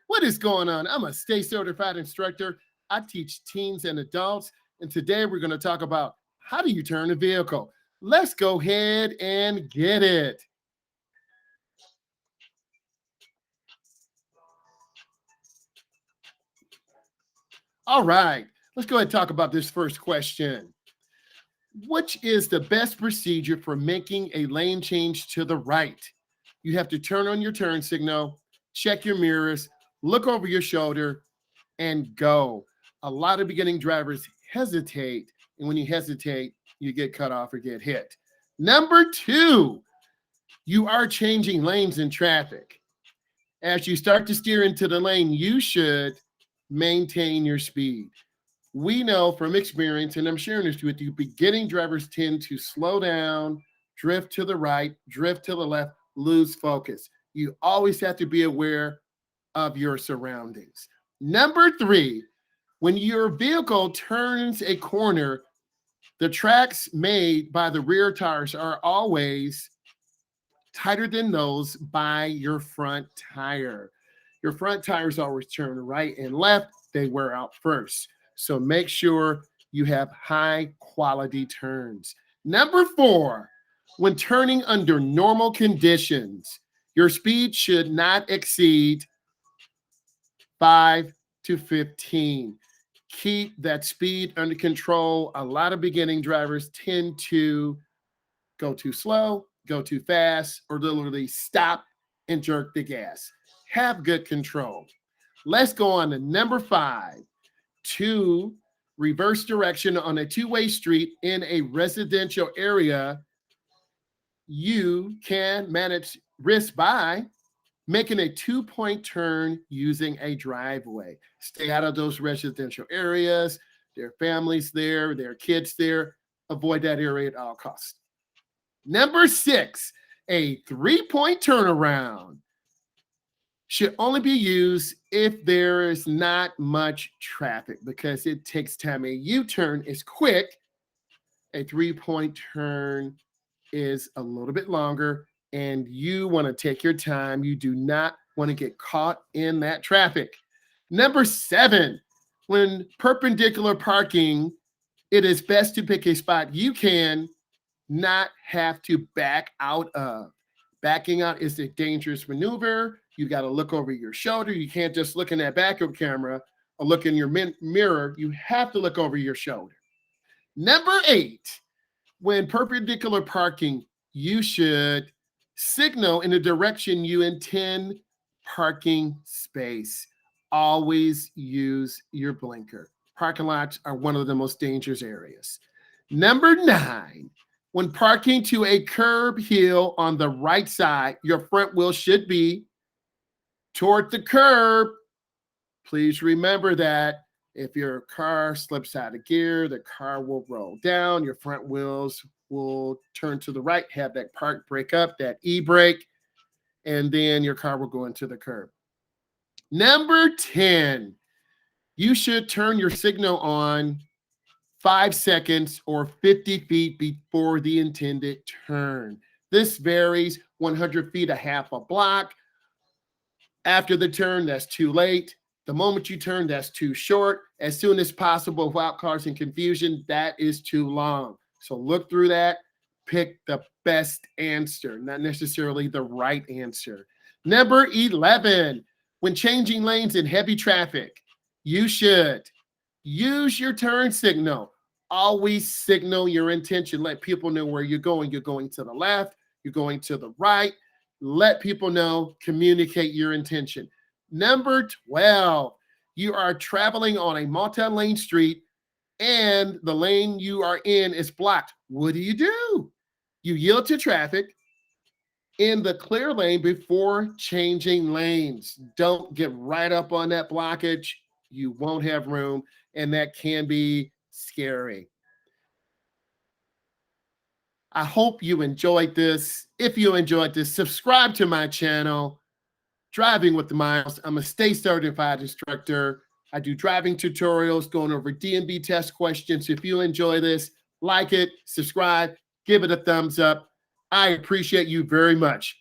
What is going on? I'm a state certified instructor. I teach teens and adults. And today we're going to talk about how do you turn a vehicle? Let's go ahead and get it. All right, let's go ahead and talk about this first question. Which is the best procedure for making a lane change to the right? You have to turn on your turn signal, check your mirrors, look over your shoulder, and go. A lot of beginning drivers hesitate, and when you hesitate, you get cut off or get hit. Number two, you are changing lanes in traffic. As you start to steer into the lane, you should maintain your speed. We know from experience, and I'm sharing this with you, beginning drivers tend to slow down, drift to the right, drift to the left, lose focus. You always have to be aware of your surroundings. Number three, when your vehicle turns a corner, the tracks made by the rear tires are always tighter than those by your front tire. Your front tires always turn right and left. They wear out first. So make sure you have high quality turns. Number four, when turning under normal conditions, your speed should not exceed 5 to 15. Keep that speed under control. A lot of beginning drivers tend to go too slow, go too fast, or literally stop and jerk the gas. Have good control. Let's go on to number five. To reverse direction on a two-way street in a residential area, you can manage risk by making a two-point turn using a driveway. Stay out of those residential areas. There are families there, there are kids there. Avoid that area at all costs. Number six, a three-point turnaround should only be used if there is not much traffic because it takes time. A U-turn is quick. A three-point turn is a little bit longer, and you want to take your time. You do not want to get caught in that traffic. Number seven, when perpendicular parking, it is best to pick a spot you can not have to back out of. Backing out is a dangerous maneuver. You got to look over your shoulder. You can't just look in that backup camera or look in your mirror. You have to look over your shoulder. Number eight, when perpendicular parking, you should signal in the direction you intend parking space. Always use your blinker. Parking lots are one of the most dangerous areas. Number nine, when parking to a curb hill on the right side, your front wheel should be toward the curb. Please remember that if your car slips out of gear, the car will roll down. Your front wheels will turn to the right, have that park brake up, that e-brake, and then your car will go into the curb. Number 10, you should turn your signal on 5 seconds or 50 feet before the intended turn. This varies. 100 feet, a half a block. After the turn, that's too late. The moment you turn, that's too short. As soon as possible, without causing confusion, that is too long. So look through that. Pick the best answer, not necessarily the right answer. Number 11, when changing lanes in heavy traffic, you should use your turn signal. Always signal your intention. Let people know where you're going. You're going to the left. You're going to the right. Let people know. Communicate your intention. Number 12, you are traveling on a multi-lane street and the lane you are in is blocked. What do? You yield to traffic in the clear lane before changing lanes. Don't get right up on that blockage. You won't have room, and that can be scary. I hope you enjoyed this. If you enjoyed this, subscribe to my channel, Driving with Myles. I'm a state certified instructor. I do driving tutorials, going over DMV test questions. If you enjoy this, like it, subscribe, give it a thumbs up. I appreciate you very much.